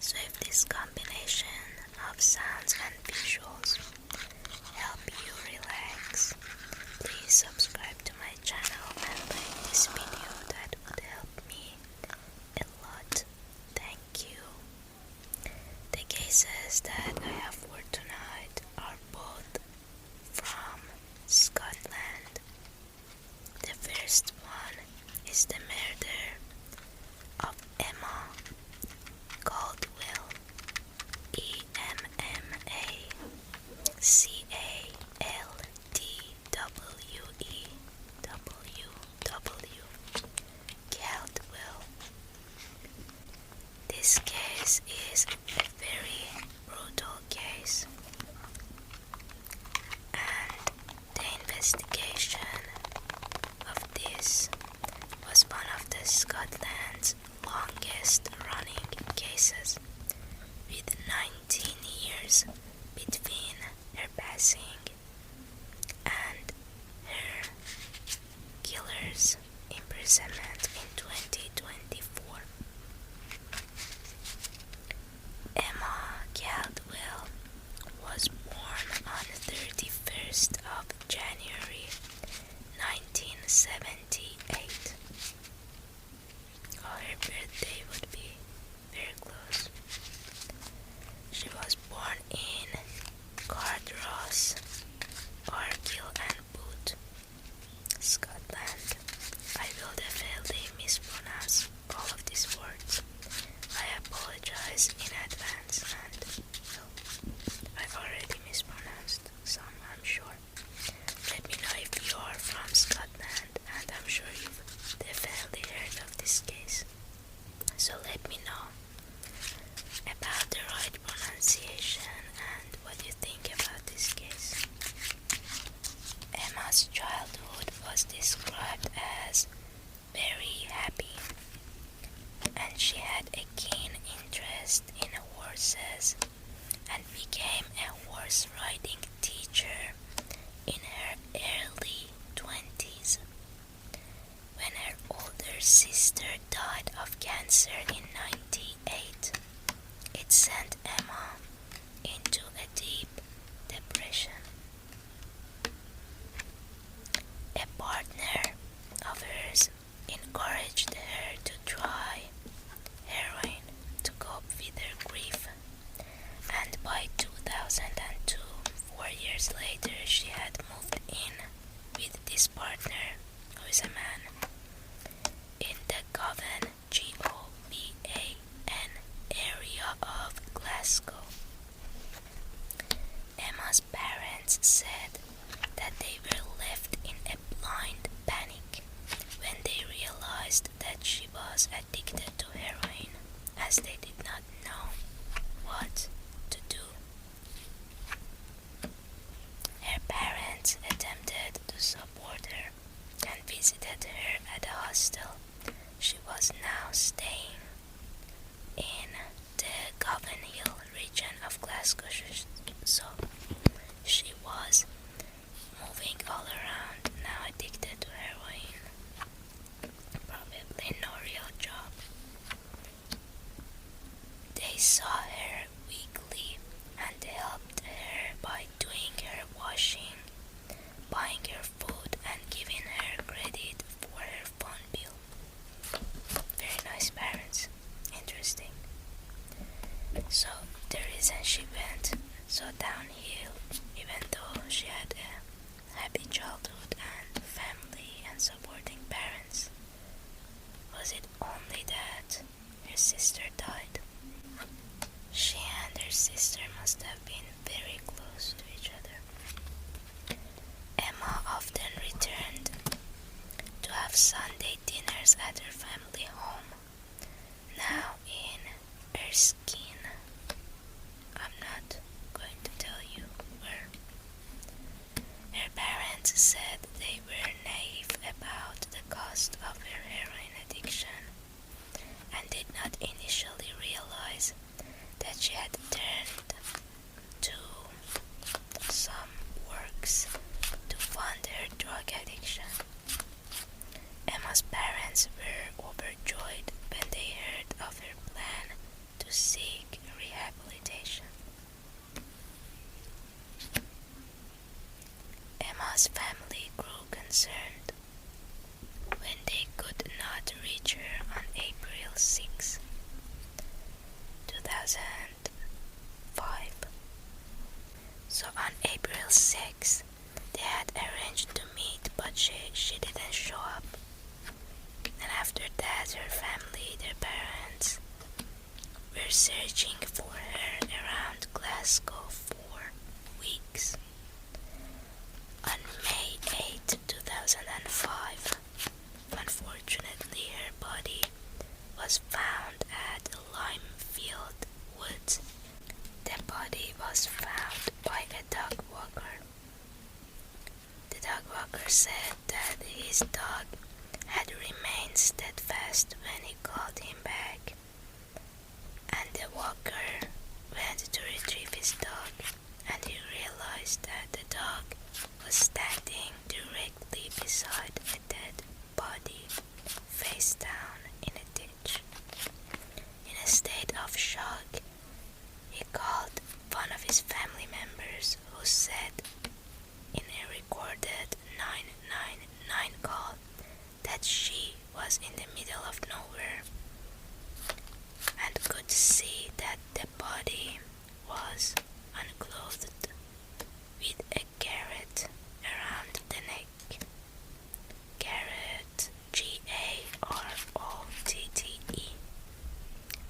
So if this combination of sounds and visuals help you relax, please subscribe to my channel and like this video. That would help me a lot. Thank you. The cases that I have for tonight are both from Scotland. The first one is the murder of Emma Caldwell, Emma Caldwell. Caldwell. This case is a very brutal case, and the investigation of this was one of the Scotland's longest running cases, with 19 years between her passing and her killer's imprisonment in 2024. Emma Caldwell was born on the 31st of January 1978. Her birthday would be very close. She was born in Cardross, Kil'l'er, Scotland. I will definitely mispronounce all of these words. I apologize in advance, and I've already mispronounced some, I'm sure. Let me know if you are from Scotland, and I'm sure you've definitely heard of this case. So let me know about the right pronunciation and what you think about this case. Emma's childhood was described as very happy, and she had a keen interest in horses and became a horse riding teacher in her early 20s. When her older sister died of cancer in 98, it sent Emma into a deep depression. A partner of hers encouraged her to try heroin to cope with her grief, and by 2002, 4 years later, she had moved in with this partner, who is a man, in the Govan, Govan area of Glasgow. Emma's parents said that they were left in a blind panic when they realized that she was addicted to heroin, as they did not know what to do. Her parents attempted to support her and visited her at a hostel. She was now staying in the Govan Hill region of Glasgow, so she was moving all around, now addicted to heroin. Probably no real job. They saw her weekly and helped her by doing her washing, buying her food, and giving her credit for her phone bill. Very nice parents. Interesting. So the reason she went so downhill, even though she had a happy childhood and family and supporting parents, was it only that her sister died? She and her sister must have been very close to each other. Emma often returned to have Sunday dinners at her family home, now in Erskine. I'm not going to tell you where. Her parents said they were naive about the cost of her heroin addiction and did not initially realize that she had turned to some works to fund her drug addiction. Emma's parents were overjoyed when they heard of her plan to seek 2005. So on April 6th, they had arranged to meet, but she didn't show up. And after that, her family, their parents, were searching for her around Glasgow for weeks. On May 8, 2005, unfortunately her body was found at Limefield Woods. The body was found by a dog walker. The dog walker said that his dog had remained steadfast when he called him back, and the walker went to retrieve his dog, and he realized that the dog was standing directly beside a dead body, face down in a ditch. In a state of shock, he called one of his family members, who said in a recorded 999 call that she was in the middle of nowhere and could see that the body was unclothed with a garrote around the neck. Garrote, Garrotte,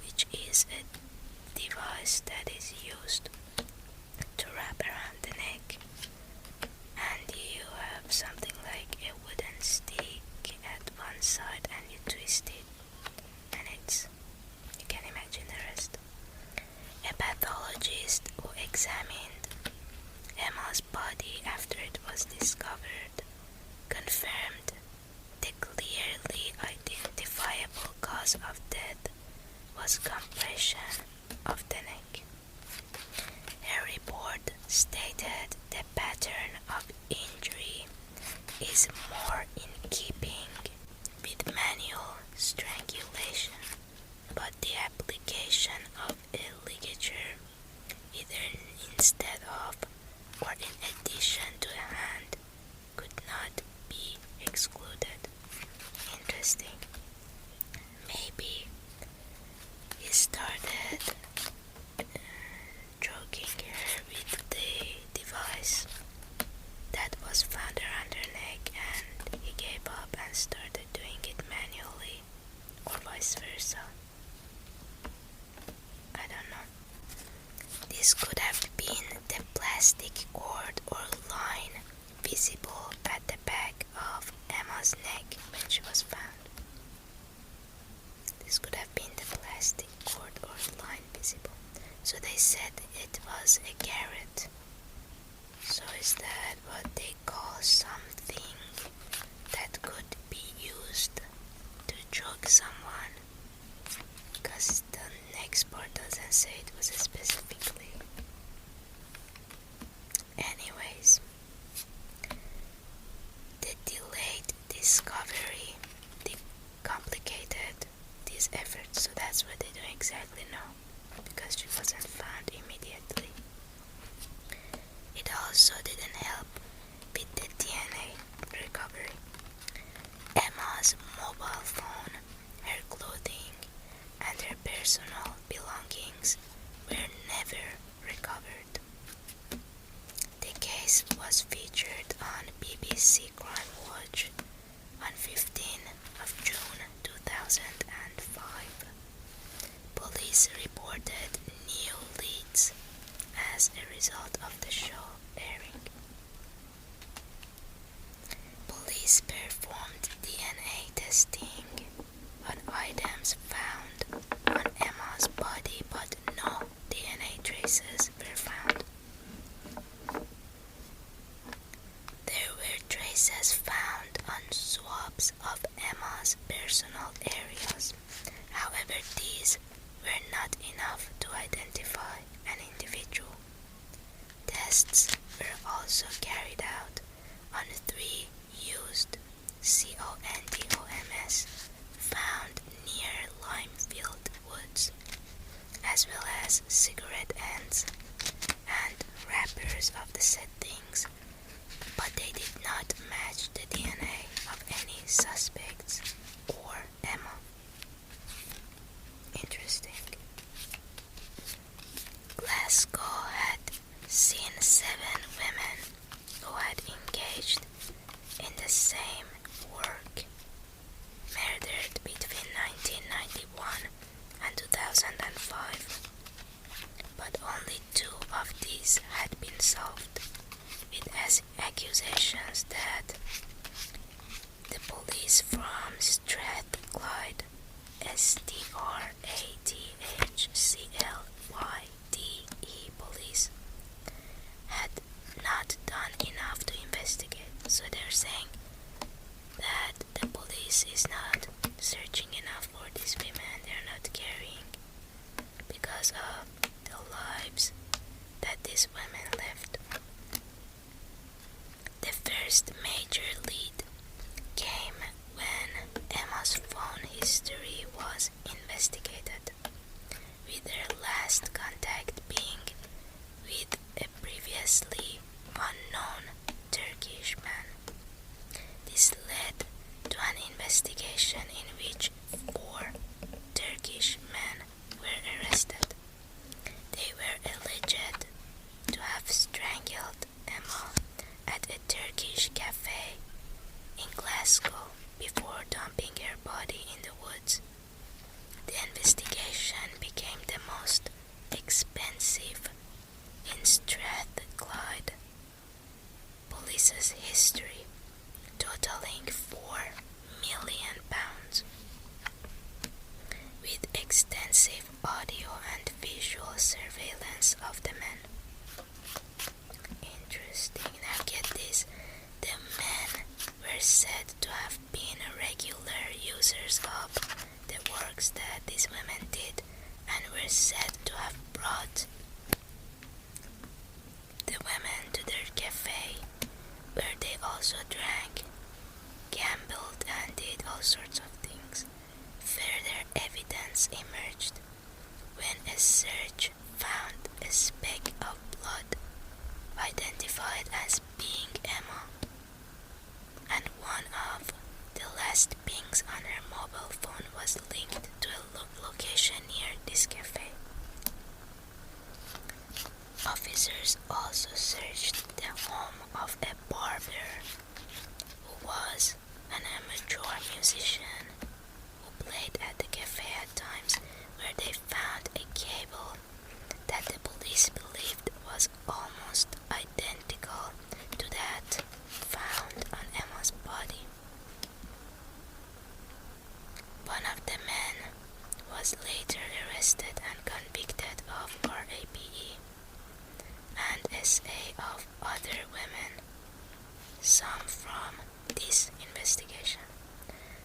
which is a device that is used to wrap around the neck, and you have something like a wooden stick at one side and you twist it, and you can imagine the rest. A pathologist who examined Emma's body after it was discovered confirmed the clearly identifiable cause of death was compression of the neck. Her report stated the pattern of injury is more in keeping with manual strangulation, but the application of a ligature, either instead of or in addition to a hand, could not be excluded. Interesting. Maybe he started choking her with the device that was found around her neck, and he gave up and started doing it manually, or vice versa. I don't know. This could have been the plastic cord or line visible at the back of Emma's neck when she was found. This could have been the plastic cord or line visible. So they said it was a garrote. So is that what they call something that could be used to choke someone? Because the next part doesn't say it was specifically. Anyways, the delayed discovery complicated these efforts, so that's what they don't exactly know, because she wasn't found immediately. It also didn't help with the DNA recovery. Emma's mobile phone, her clothing, and her personal belongings were never recovered. The case was featured on BBC Crime Watch on 15th of June 2005. Police reported new leads as a result of the show airing. Police performed DNA testing on items found on Emma's body, but no DNA traces were found. There were traces found on swabs of Emma's personal areas. However, these were not enough to identify an individual. Tests were also carried out on 3 used condoms found near Limefield Woods, as well as cigarette ends and wrappers of the said things, but they did not match the DNA of any suspects or Emma. Interesting. unsolved, with accusations that the police from Strathclyde, STRATHCLYDE police, had not done enough to investigate. So they're saying that the police is not searching enough for these women, they're not caring because of the lives that these women lived. The first major lead came when Emma's phone history was investigated, with her last contact being with a previously unknown Turkish man. This led to an investigation in which 4 Turkish men were arrested. They were alleged to have strangled Emma at a Turkish cafe in Glasgow before dumping her body in the woods. The investigation became the most expensive in Strathclyde police's history, totaling £4 million, with extensive audio and visual surveillance of the men. Interesting. Now get this. The men were said to have been regular users of the works that these women did, and were said to have brought the women to their cafe, where they also drank, gambled, and did all sorts of things. Further evidence emerged when a search found a speck of blood identified as being Emma, and one of the last pings on her mobile phone was linked to a location near this cafe. Officers also searched the home of a barber who was an amateur musician who played at the cafe at times, where they found a cable that the police believed was almost identical to that found on Emma's body. One of the men was later arrested and convicted of RAPE and SA of other women, some from this investigation.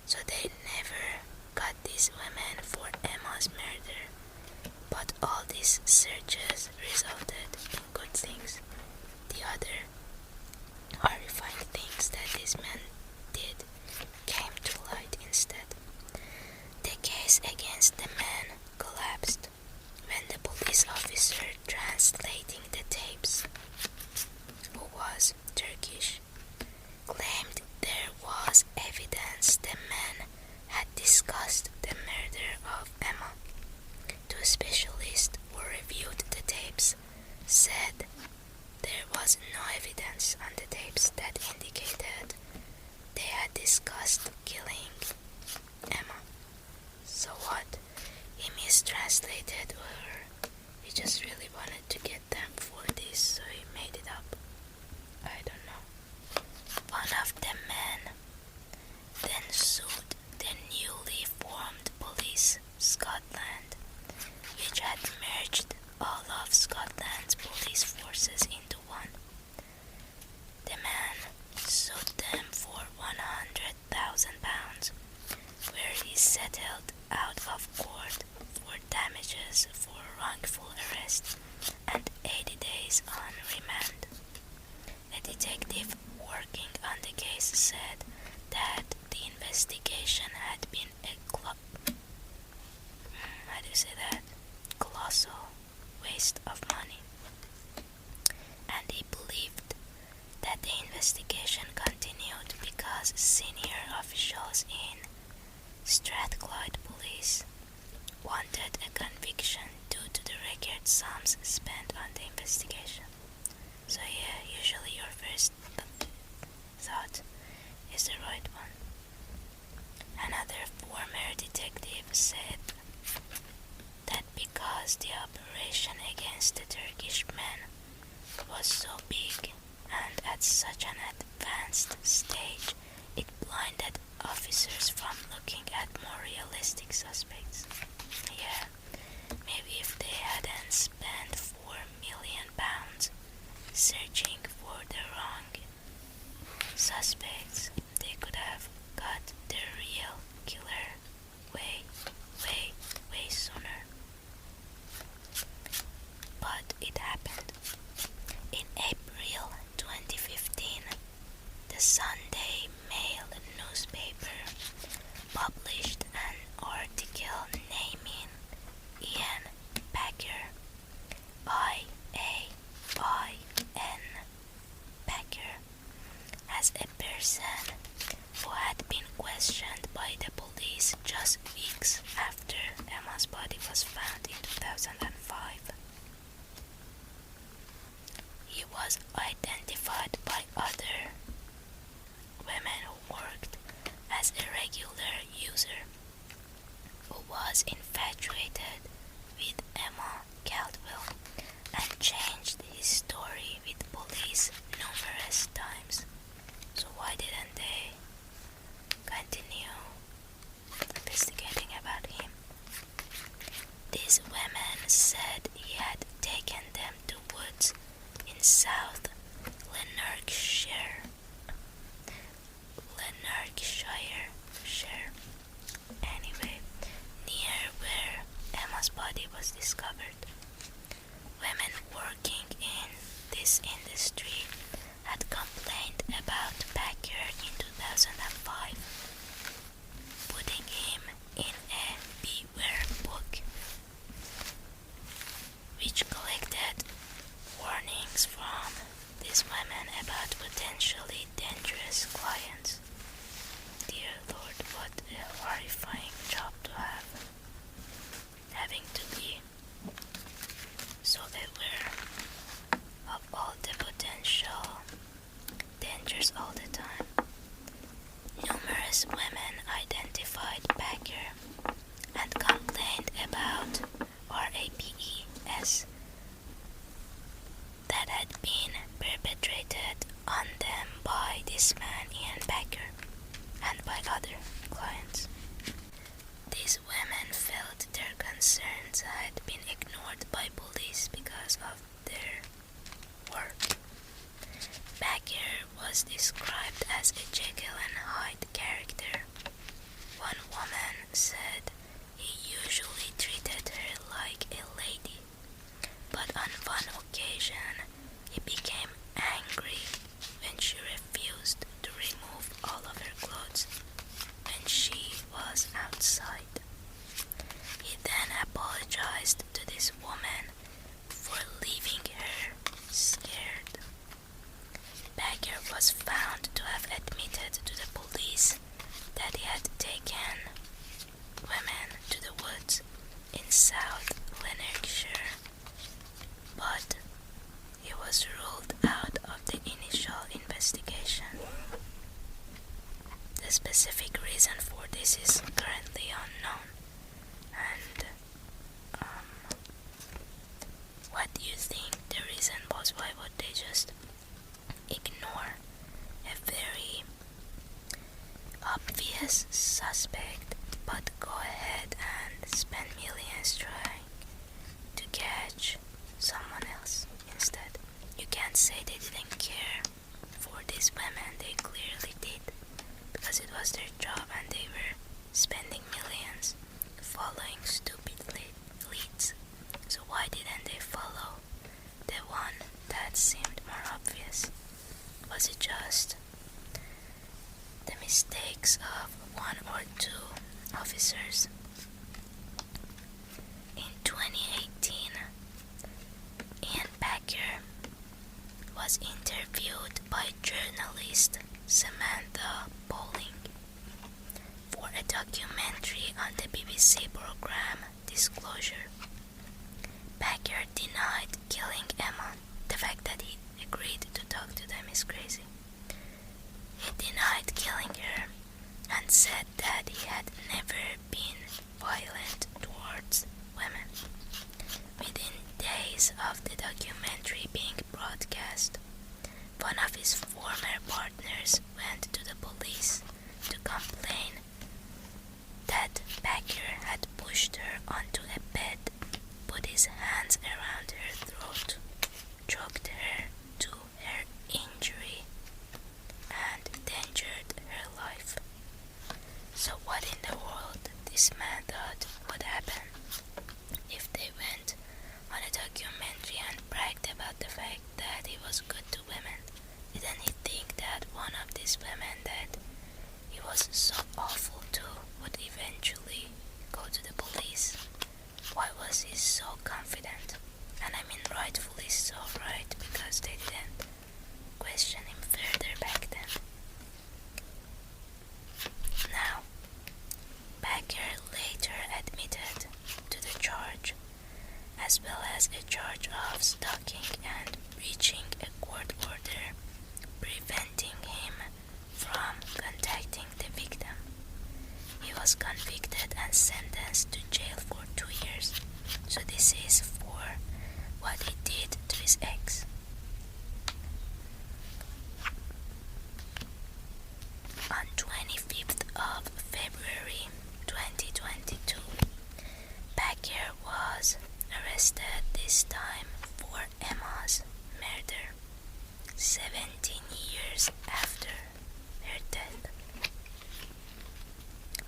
So they never got these women for Emma's murder, but all these searches resulted in good things. The other horrifying things that these men did came to light instead. The case against the men collapsed when the police officer translating the tapes, who was Turkish, claimed there was evidence the men had discussed the murder of Emma. 2 specialists who reviewed the tapes said there was no evidence on the tapes that indicated they had discussed killing Emma. So what? He mistranslated, or he just really wanted to get them for this, so he made it up. I don't know. One of the men then sued the newly formed Police Scotland, which had merged all of Scotland's police forces into one. The man sued them for £100,000, where he settled out of court for damages for wrongful arrest and 80 days on remand. A detective working on the case said that the investigation had been a colossal waste of money, and he believed that the investigation continued because senior officials in Strathclyde Police wanted a conviction due to the record sums spent on the investigation. So yeah, usually your first thought is the right one. Another former detective said that because the operation against the Turkish men was so big and at such an advanced stage, it blinded officers from looking at more realistic suspects. Yeah, maybe if they hadn't spent £4 million searching for the wrong suspects, they could have got the real killer way, way, way sooner. But it happened. In April 2015, the Sunday Mail newspaper published an article naming Ian Packer, I-A-I-N, Packer, as a person who had been questioned by the police just weeks after Emma's body was found in 2005. He was identified by other women who worked as a regular user who was infatuated with Emma Caldwell and changed his story with police numerous times. So why didn't they continue investigating about him? These women said he had taken them to woods in South Lanarkshire, anyway, near where Emma's body was discovered. Women working in this industry had complained about Packer in 2005, putting him in a beware book, which collected warnings from these women about potentially dangerous clients. Dear Lord, what a horrifying job to have, having to be so aware of all the potential dangers all the time. Numerous women identified Packer and complained about RAPES that had been perpetrated on them by this man Ian Packer and by other clients. These women felt their concerns had been ignored by police because of their work. Packer was described as a Jekyll and Hyde character. One woman said he usually treated her like a lady, but on one occasion he became angry when she refused to remove all of her clothes when she was outside. He then apologized to this woman for leaving her scared. Packer was found to have admitted to the police that he had taken women to the woods in South Lanarkshire, but he was ruled out of the initial investigation. The specific reason for this is currently unknown. And what do you think the reason was? Why would they just ignore a very obvious suspect but go ahead and spend millions trying to catch someone else instead? You can't say they didn't care for these women. They clearly did, because it was their job and they were spending millions following stupid leads. So why didn't they follow the one that seemed more obvious? Was it just the mistakes of one or two officers? In 2018, Ian Packer was interviewed by journalist Samantha Bowling for a documentary on the BBC program Disclosure. Packer denied killing Emma. The fact that he agreed to talk to them is crazy. He denied killing her and said that he had never been violent towards women. Within days of the documentary being podcast. One of his former partners went to the police to complain that Packer had pushed her onto a bed, put his hands around her throat, choked her to her injury, and endangered her life. So what in the world this man thought would happen if they went on a documentary and bragged about the fact that he was good to women? Didn't he think that one of these women that he was so awful to would eventually go to the police? Why was he so confident? And I mean rightfully so, right? Because they didn't question him further back then. Now, Packer later admitted to the charge, as well as a charge of stalking and breaching a court order preventing him from contacting the victim. He was convicted and sentenced to jail for 2 years. So this is for what he did to his ex. On 25th of February 2022, Packer was arrested, this time for Emma's murder, 17 years after her death.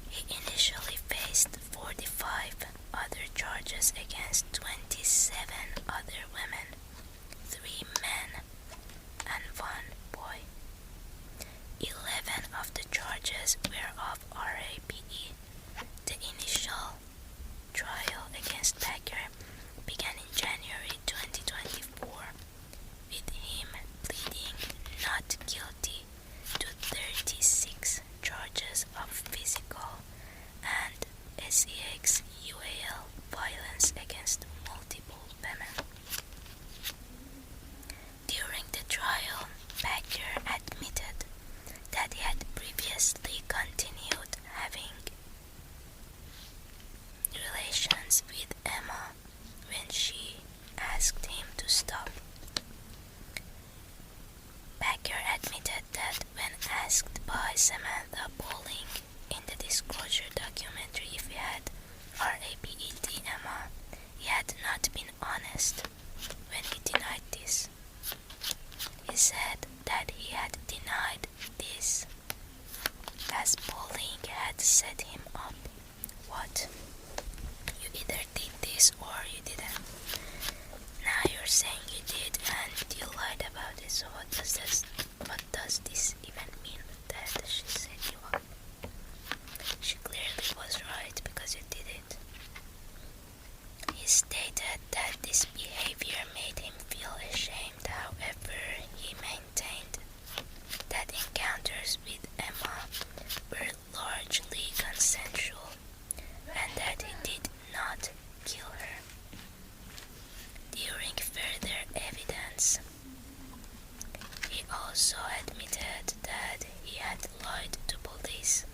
He initially faced 45 other charges against 27 other women, 3 men and 1 boy. 11 of the charges were of RAPE. The initial trial against Packer began in January 2024, with him pleading not guilty to 36 charges of physical and SEX-UAL violence against multiple women. During the trial, Packer admitted that he had previously continued having relations with Emma when she asked him to stop. Packer admitted that when asked by Samantha Bowling in the Disclosure documentary if he had RAPED Emma, he had not been honest when he denied this. He said that he had denied this as Bowling had set him up. What? You either did this or you didn't. Now you're saying you did and you lied about it, so what does this even mean that she set you up? She clearly was right because you did it. He stated that this behavior made him feel ashamed. However, he maintained that encounters with Emma were largely consensual and that he did not kill her. During further evidence, he also admitted that he had lied to police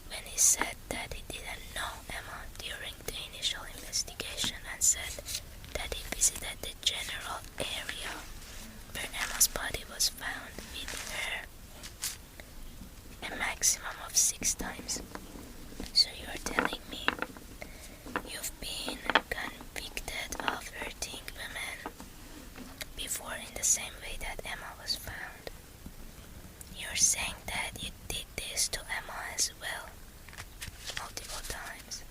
when he said that he didn't know Emma during the initial investigation and said that he visited the general area where Emma's body was found with her a maximum of 6 times. So you're telling me you've been convicted of hurting women before in the same way that Emma was found. You're saying that you did this to Emma as well, multiple times.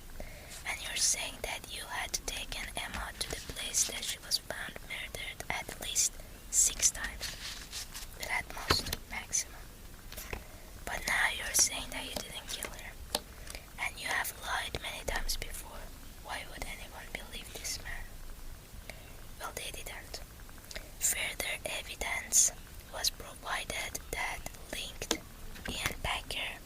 And you're saying that you had taken Emma to the place that she was found murdered at least 6 times, but at most maximum. But now you're saying that you didn't kill her, and you have lied many times before. Why would anyone believe this man? Well, they didn't. Further evidence was provided that linked Ian Packer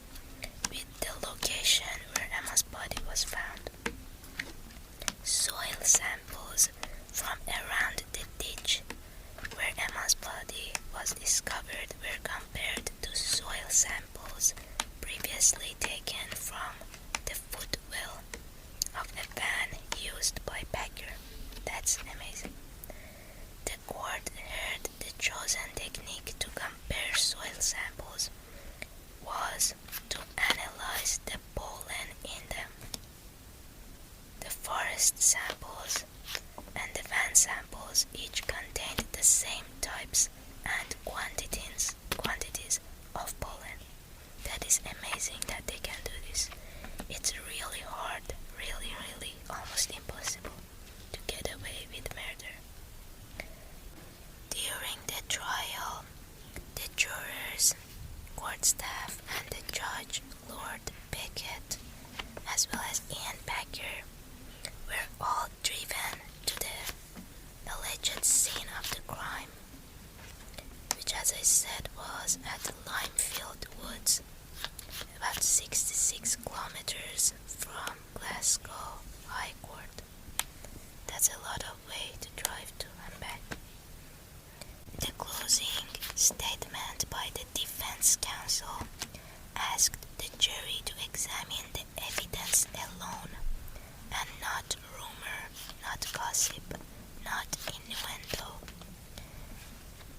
with the location where Emma's body was found. Soil samples from around the ditch where Emma's body was discovered were compared to soil samples previously taken from the footwell of a van used by Packer. That's amazing. The court heard the chosen technique to compare soil samples was to analyze the pollen in them. The forest samples and the van samples each contained the same types and quantities of pollen. That is amazing that they can do this. It's really hard, really almost impossible to get away with murder. During the trial, the jurors, court staff, and the judge, Lord Beckett, as well as Ian Packer, were all driven to the alleged scene of the crime, which, as I said, was at Limefield Woods, about 66 kilometers from Glasgow High Court. That's a lot of way to drive to and back. The closing statement by the defense counsel asked the jury to examine the evidence alone and not rumor, not gossip, not innuendo.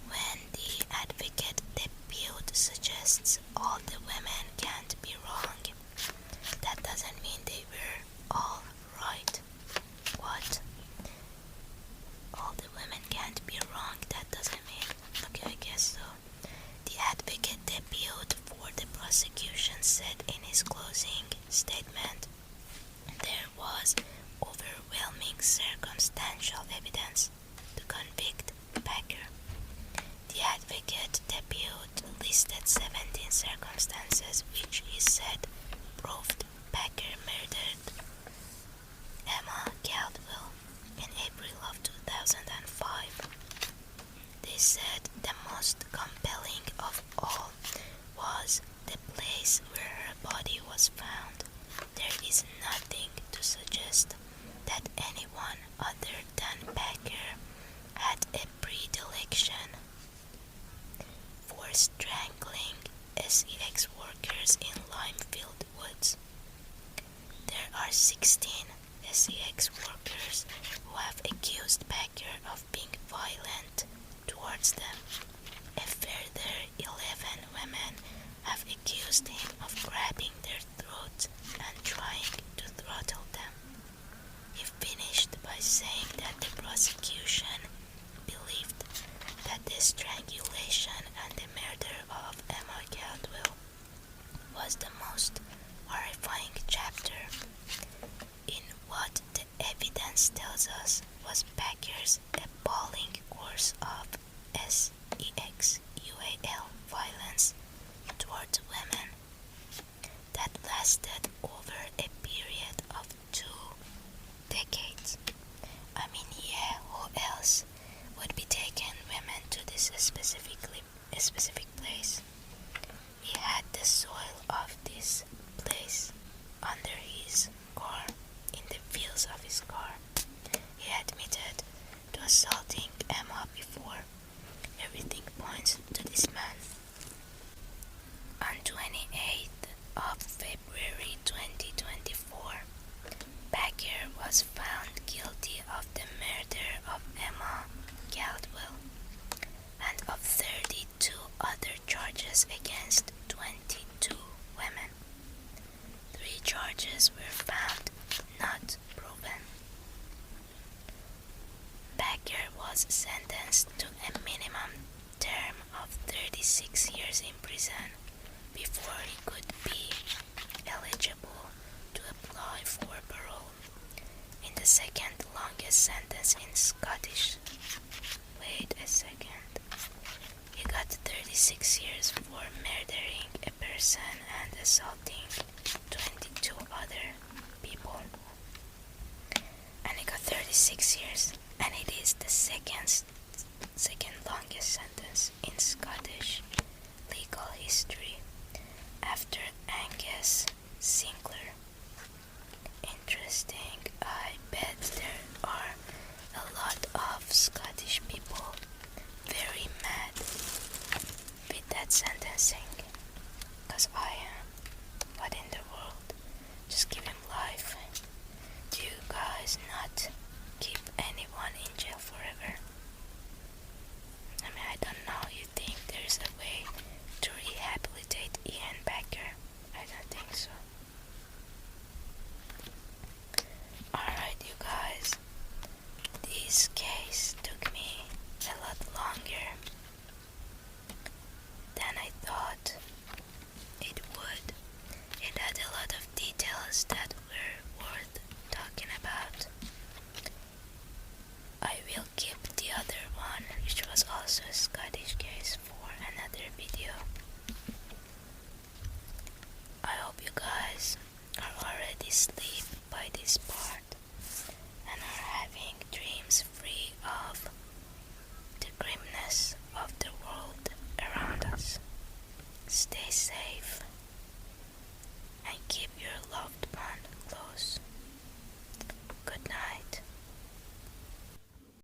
When the advocate depute suggests all the women can't be wrong, that doesn't mean they were all right. What? All the women can't be wrong, that doesn't mean. Okay, I guess so. The advocate depute for the prosecution said in his closing statement, there was overwhelming circumstantial evidence to convict Packer. The advocate depute listed 17 circumstances which he said proved Packer murdered Emma Caldwell in April of 2005. They said the most compelling of all was the place where her body was found. There is nothing to suggest that anyone other than Packer had a predilection for strangling SEX workers in Limefield Woods. There are 16 SEX workers who have accused Packer of being violent towards them. A further 11 women have accused him of grabbing their throats and trying to throttle them. He finished by saying that the prosecution believed that the strangulation and the murder of Emma Caldwell was the most horrifying chapter in what the evidence tells us was Packer's appalling course of SEX-UAL violence towards women that lasted over a period of 2 decades. I mean, yeah, who else would be taking women to this specific place? He had the soil of this place under his car, in the wheels of his car. He admitted to assaulting Emma before. Everything points to this man. On 28th of February 2024, Packer was found guilty of the murder of Emma Caldwell and of 32 other charges against 22 women. 3 charges were found not proven. Packer was sentenced to a minimum term of 36 years in prison before he could be eligible to apply for parole, in the second longest sentence in Scottish. Wait a second. He got 36 years for murdering a person and assaulting 22 other people. And he got 36 years, and it is the second longest sentence in Scottish legal history after Angus Sinclair. Interesting. I bet there are a lot of Scottish people very mad with that sentencing, because I am. What in the world? Just give him life. Do you guys not keep anyone in jail forever? I mean, I don't know This case took me a lot longer than I thought it would. It had a lot of details that were worth talking about. I will keep the other one, which was also a Scottish case, for another video. I hope you guys are already asleep by this part.